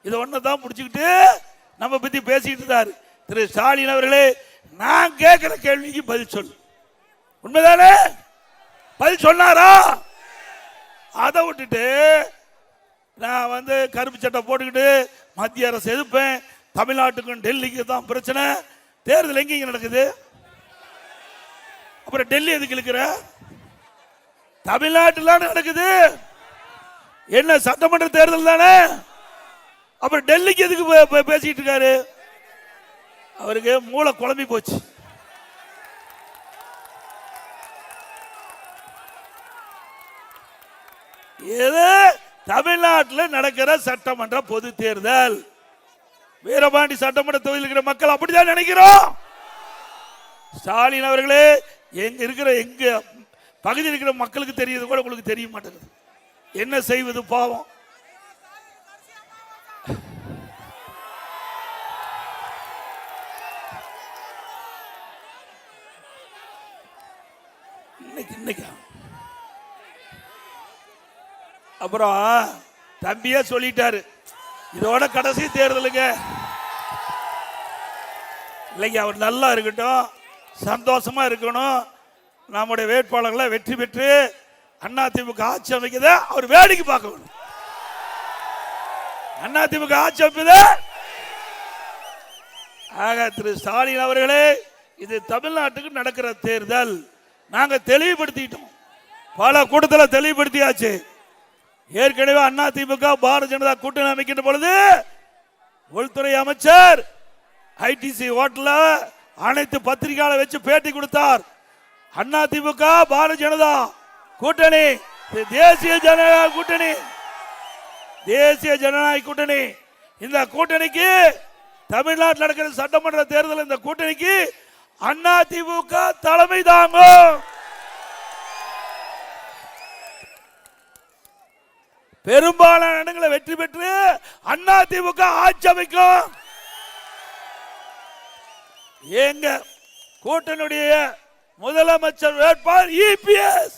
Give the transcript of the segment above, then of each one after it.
இதை ஒன்னதான் முடிச்சுக்கிட்டு நம்ம பத்தி பேசிட்டு இருந்தாரு திரு ஸ்டாலின் அவர்களே. நான் கேட்கிற கேள்விக்கு பதில் சொல்லு. உண்மைதானே? பதில் சொன்னாரா? அதை விட்டுட்டு நான் கருப்பு சட்டை போட்டுக்கிட்டு மத்திய அரசு எதிர்ப்பேன், தமிழ்நாட்டுக்கும் டெல்லிக்கு தான் பிரச்சனை, தேர்தல் எங்க நடக்குது, அப்புறம் டெல்லி எதுக்கு இருக்கிற? தமிழ்நாட்டில் நடக்குது. என்ன சட்டமன்ற தேர்தல் தானே, அப்புறம் டெல்லிக்கு எதுக்கு பேசிட்டு இருக்காரு? அவருக்கு மூளை குழம்பி போச்சு. இது தமிழ்நாட்டில் நடக்கிற சட்டமன்ற பொது தேர்தல். வீரபாண்டி சட்டமன்ற தொகுதியில் இருக்கிற மக்கள் அப்படிதான் நினைக்கிறோம். ஸ்டாலின் அவர்களே, எங்க பகுதியில் இருக்கிற மக்களுக்கு தெரியுது கூட உங்களுக்கு தெரிய மாட்டேங்குது. என்ன செய்வது பாவம். இன்னைக்கு அப்புறம் தம்பியே சொல்லிட்டாரு, இதோட கடைசி தேர்தலுங்க. இல்லைங்க, அவர் நல்லா இருக்கட்டும், சந்தோஷமா இருக்கணும், நம்முடைய வேட்பாளர்களை வெற்றி பெற்று அதிமுக ஆட்சி அமைக்கத அவர் வேடிக்கை பார்க்கணும். அதிமுக ஆட்சி அமைப்பது. ஆக திரு ஸ்டாலின் அவர்களே, இது தமிழ்நாட்டுக்கு நடக்கிற தேர்தல். நாங்க தெளிவுபடுத்திட்டோம், பல கூட்டத்தில் தெளிவுபடுத்தியாச்சு. ஏற்கனவே அதிமுக பாரதிய ஜனதா கூட்டணி அமைக்கின்ற பொழுது உள்துறை அமைச்சர் ஐடிசி ஹோட்டல்ல அனைத்து பத்திரிகையாளர் வச்சு பேட்டி கொடுத்தார். அதிமுக பாரதிய ஜனதா கூட்டணி தேசிய ஜனநாயக கூட்டணி, தேசிய ஜனநாயக கூட்டணி. இந்த கூட்டணிக்கு தமிழ்நாட்டில் நடக்கிற சட்டமன்ற தேர்தல், இந்த கூட்டணிக்கு அதிமுக தலைமை தாங்கும். பெரும்பாலான இடங்களை வெற்றி பெற்று அதிமுக ஆட்சி அமைக்கும். எங்க கூட்டணியுடைய முதலமைச்சர் வேட்பாளர் இபிஎஸ்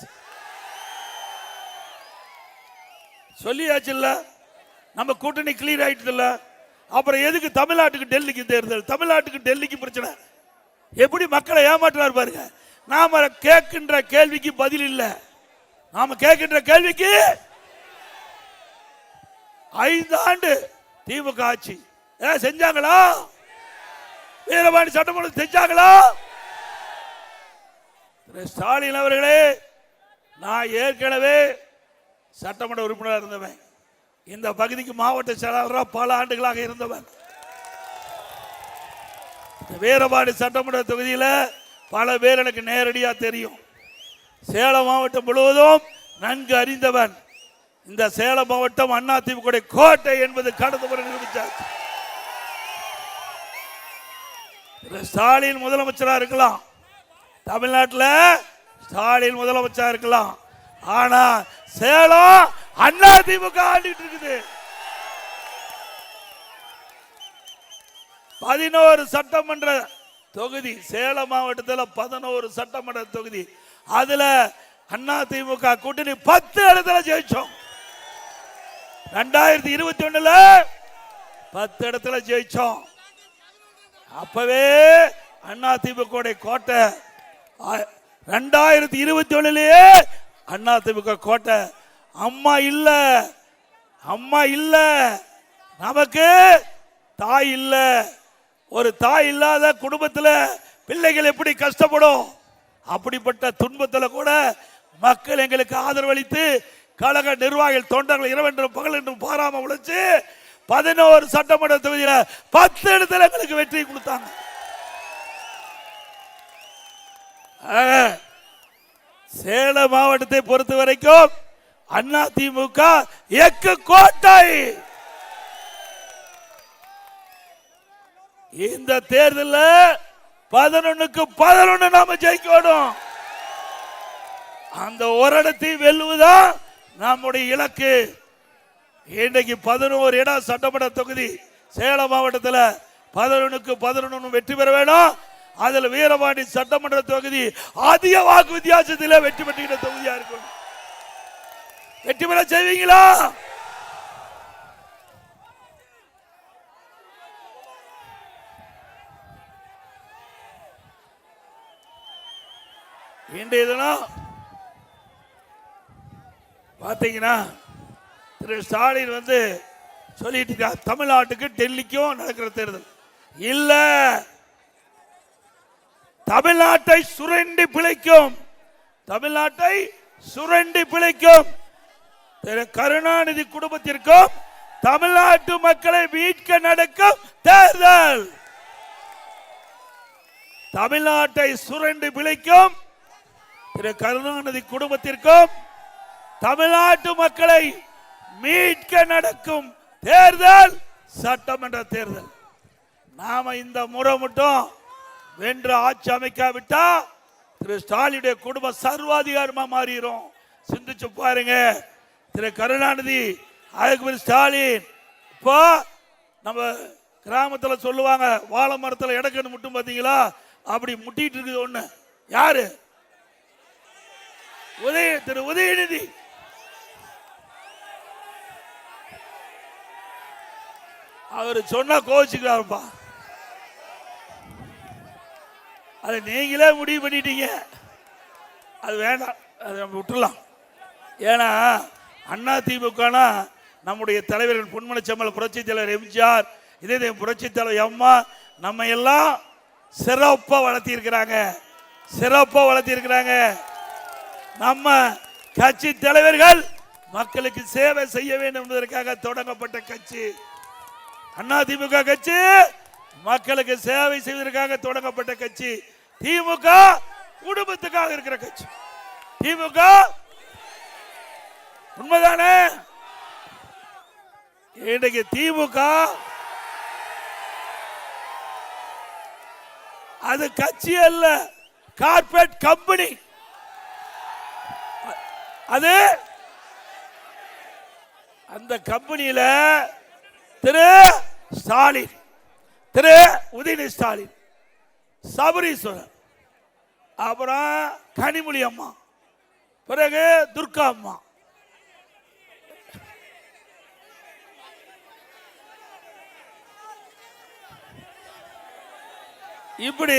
சொல்லியாச்சு இல்ல, நம்ம கூட்டணி கிளியர் ஆயிட்டு இல்ல. அப்புறம் எதுக்கு தமிழ்நாட்டுக்கு டெல்லிக்கு தேர்தல்? தமிழ்நாட்டுக்கு டெல்லிக்கு பிரச்சனை. எப்படி மக்களை ஏமாற்றுறாரு பாருங்க. நாம கேட்கின்ற கேள்விக்கு பதில் இல்ல. நாம கேட்கின்ற கேள்விக்கு 5 ஆண்டு திமுக ஆட்சி செஞ்சாங்களா? வீரபாண்டி சட்டமன்றம் செஞ்சாங்களா? ஸ்டாலின் அவர்களே, நான் ஏற்கனவே சட்டமன்ற உறுப்பினராக இருந்தவன், இந்த பகுதிக்கு மாவட்ட செயலாளராக பல ஆண்டுகளாக இருந்தவன். வீரபாண்டி சட்டமன்ற தொகுதியில் பல பேர் எனக்கு நேரடியாக தெரியும். சேலம் மாவட்டம் முழுவதும் நன்கு அறிந்தவன். இந்த சேலம் மாவட்டம் அதிமுக கோட்டை என்பது கடந்த முறை நிரூபித்தார். ஸ்டாலின் முதலமைச்சராக இருக்கலாம், தமிழ்நாட்டில் ஸ்டாலின் முதலமைச்சராக இருக்கலாம், ஆனா சேலம் அதிமுக ஆண்டிட்டு இருக்குது. 11 சட்டமன்ற தொகுதி, சேலம் மாவட்டத்தில் 11 சட்டமன்ற தொகுதி, அதுல அதிமுக கூட்டணி 10 இடத்துல ஜெயிச்சோம். 2021 10 இடத்துல ஜெயிச்சோம். அப்பவே அதிமுக கோட்டை. 2021 அதிமுக கோட்டை. அம்மா இல்ல, அம்மா இல்ல, நமக்கு தாய் இல்ல. ஒரு தாய் இல்லாத குடும்பத்தில் பிள்ளைகள் எப்படி கஷ்டப்படும், அப்படிப்பட்ட துன்பத்தில் கூட மக்கள் எங்களுக்கு ஆதரவளித்து கழக நிர்வாகிகள் தொண்டர்கள் இரவென்றும் பகல் என்றும் பாராம உழைச்சு 11 சட்டமன்ற தொகுதியில் 10 இடத்துல எங்களுக்கு வெற்றி கொடுத்தாங்க. சேலம் மாவட்டத்தை பொறுத்த வரைக்கும் அதிமுக எக்கு கோட்டை. இந்த தேர்தலில் 11க்கு 11 நாம ஜெயிக்கணும். அந்த ஒரு இடத்தை வெல்லுவதுதான் நம்முடைய இலக்கு. இன்றைக்கு 11 இடம் சட்டமன்ற தொகுதி சேலம் மாவட்டத்தில் 11க்கு 11 வெற்றி பெற வேணும். அதில் வீரபாண்டி சட்டமன்ற தொகுதி அதிக வாக்கு வித்தியாசத்தில் வெற்றி பெற்ற தொகுதியா இருக்கும். வெற்றி பெற செய்வீங்களா? இன்றைய தினம் பார்த்தீங்கன்னா திரு ஸ்டாலின் சொல்லிட்டு இருக்கார், தமிழ்நாட்டுக்கு டெல்லிக்கும் நடக்கிற தேர்தல் இல்ல, தமிழ்நாட்டை சுரண்டி பிழைக்கும், தமிழ்நாட்டை சுரண்டி பிழைக்கும் திரு கருணாநிதி குடும்பத்திற்கும் தமிழ்நாட்டு மக்களை மீட்க நடக்கும் தேர்தல். தமிழ்நாட்டை சுரண்டி பிழைக்கும் திரு கருணாநிதி குடும்பத்திற்கும் தமிழ்நாட்டு மக்களை மீட்க நடக்கும் தேர்தல் சட்டமன்ற தேர்தல். நாம இந்த முறை மட்டும் வென்று ஆட்சி அமைக்காவிட்டா திரு ஸ்டாலினுடைய குடும்பம் சர்வாதிகாரமா மாறிடும். சிந்திச்சு பாருங்க. திரு கருணாநிதி, அதுக்கு ஸ்டாலின், இப்போ நம்ம கிராமத்தில் சொல்லுவாங்க, வாழை மரத்தில் இடக்கன்னு முட்டும் பார்த்தீங்களா, அப்படி முட்டிட்டு இருக்குது ஒண்ணு. யாரு? திரு உதயநிதி. அவர் சொன்னா கோவிச்சுக்கிறாருப்பா. அதை நீங்களே முடிவு பண்ணிட்டீங்க, அது வேண்டாம், அதை நம்ம விட்டுலாம். ஏன்னா அண்ணா திமுகனா நம்முடைய தலைவர்கள் பொன்மனச்செம்மல் புரட்சி தலைவர் எம்ஜிஆர், இதே புரட்சி தலைவர் அம்மா நம்ம எல்லாம் சிறப்பா வளர்த்திருக்கிறாங்க, சிறப்பா வளர்த்திருக்கிறாங்க. நம்ம கட்சி தலைவர்கள் மக்களுக்கு சேவை செய்ய வேண்டும் என்பதற்காக தொடங்கப்பட்ட கட்சி அண்ணா திமுக கட்சி. மக்களுக்கு சேவை செய்வதற்காக தொடங்கப்பட்ட கட்சி. திமுக குடும்பத்துக்காக இருக்கிற கட்சி. திமுக உண்மைதானே? இன்றைக்கு திமுக அது கட்சி அல்ல, கார்ப்பரேட் கம்பெனி. அது அந்த கம்பெனியில திரு ஸ்டாலின், திரு உதயநிதி ஸ்டாலின், சபரீஸ்வரர், அப்புறம் கனிமொழி அம்மா, பிறகு துர்கா அம்மா, இப்படி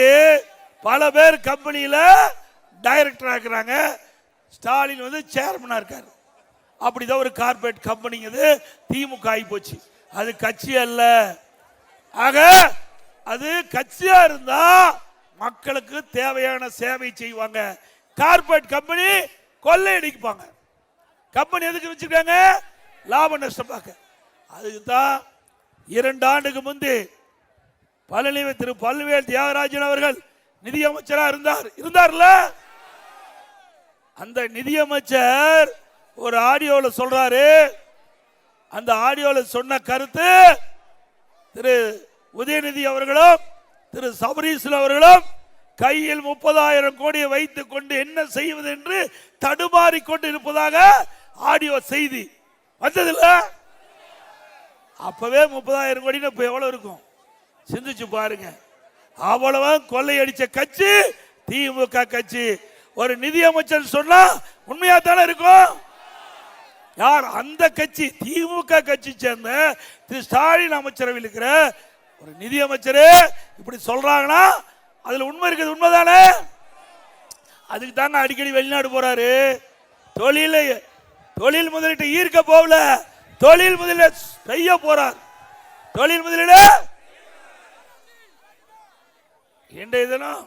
பல பேர் கம்பெனியில டைரக்டர் ஆக்குறாங்க. ஸ்டாலின் சேர்மனா இருக்காரு. அப்படிதான் ஒரு கார்பரேட் கம்பெனி திமுக ஆகி போச்சு. அது கட்சி அல்ல. ஆக அது கட்சியா இருந்தா மக்களுக்கு தேவையான சேவை செய்வாங்க. Corporate company கொள்ளையடிப்பாங்க. கம்பெனி எதுக்கு வச்சிருக்காங்க? லாப நஷ்டம் பார்க்க. அதுக்கு தான் 2 ஆண்டுக்கு முன்பு திரு பழனிவேல் தியாகராஜன் அவர்கள் நிதியமைச்சரா இருந்தார்ல. அந்த நிதியமைச்சர் ஒரு ஆடியோல சொல்றாரு. அந்த ஆடியோல சொன்ன கருத்து திரு உதயநிதி அவர்களும் திரு சபரீஸ்வரன் அவர்களும் கையில் 30,000 கோடியை வைத்துக் கொண்டு என்ன செய்வது என்று தடுமாறிக்கொண்டு இருப்பதாக ஆடியோ செய்தி வந்ததில்ல. அப்பவே 30,000 கோடின்னு இப்ப எவ்வளவு இருக்கும் சிந்திச்சு பாருங்க. அவ்வளவு கொள்ளையடிச்ச கட்சி திமுக கட்சி. ஒரு நிதியமைச்சர் சொன்னா உண்மையா தானே இருக்கும். யார்? அந்த கட்சி, திமுக கட்சி சேர்ந்த திரு ஸ்டாலின் அமைச்சரவையில் இருக்கிற ஒரு நிதியமைச்சரே இப்படி சொல்றாங்கன்னா அதுல உண்மை இருக்குது. உண்மைதானே? அதுக்கு தாங்க அடிக்கடி வெளிநாடு போறாரு. தொழில் முதலீட்டை ஈர்க்க போகல, தொழில் முதலீடு செய்ய போறார். தொழில் முதலீடு இன்றைய தினம்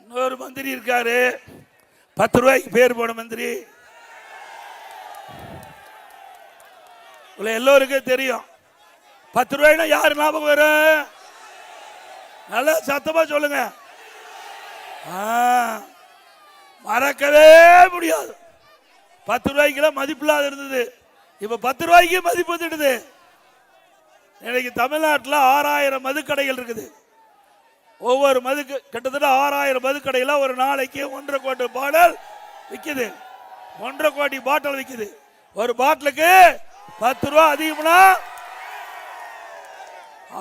இன்னொரு மந்திரி இருக்காரு, 10 ரூபாய்க்கு பேர் போன மந்திரி. எல்லோருக்கும் தெரியும். 10 ரூபாய்னா யாரு ஞாபகம் வரும்? நல்லா சத்தமா சொல்லுங்க. மறக்கவே முடியாது. 10 ரூபாய்க்கு மதிப்பில்லாத இருந்தது. இப்ப 10 ரூபாய்க்கு மதிப்பு வந்துடுது. இன்னைக்கு தமிழ்நாட்டில் 6000 மதுக்கடைகள் இருக்குது. ஒவ்வொரு மதுக்கு கிட்டத்தட்ட 6000 மதுக்கடையில் ஒரு நாளைக்கு 1.5 கோடி பாட்டில் விற்குது. 1.5 கோடி பாட்டில் விற்குது. ஒரு பாட்டிலுக்கு 10 ரூபா அதிகம்னா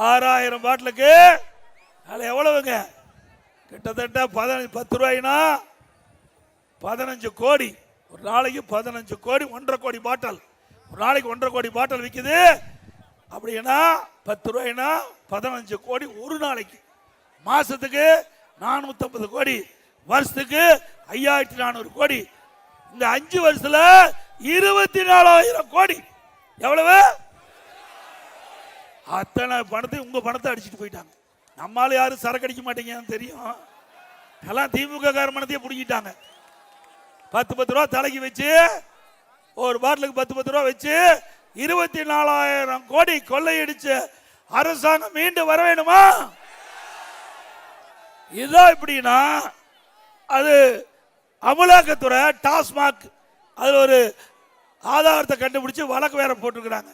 6000 பாட்டிலுக்கு எவ்வளவுங்க? கிட்டத்தட்ட 10 ரூபாய்னா 15 கோடி. ஒரு நாளைக்கு 15 கோடி, 1.5 கோடி பாட்டில். ஒரு நாளைக்கு 1.5 கோடி பாட்டில் விற்குது. அப்படின்னா 10 ரூபாய்னா 15 கோடி ஒரு நாளைக்கு, மாசத்துக்கு 450 கோடி, வருஷத்துக்கு 5400 கோடி. இந்த 5 வருஷத்துல 24,000 கோடி. எவ்வளவு? அத்தனை பணத்தை உங்க பணத்தை அடிச்சுட்டு போயிட்டாங்க. நம்மால யாரும் சரக்கு அடிக்க மாட்டேங்கன்னு தெரியும். எல்லாம் திமுக காரமணத்தையே பிடிக்கிட்டாங்க. 10 ரூபா தலைக்கு வச்சு, ஒரு பாட்டிலுக்கு 10 ரூபா வச்சு 24,000 கோடி கொள்ளையடிச்சு அரசாங்கம் மீண்டு வர வேணுமா? இதுதான். இப்படின்னா அது அமலாக்கத்துறை டாஸ்மாக் அதுல ஒரு ஆதாரத்தை கண்டுபிடிச்சு வழக்கு வேற போட்டிருக்கிறாங்க.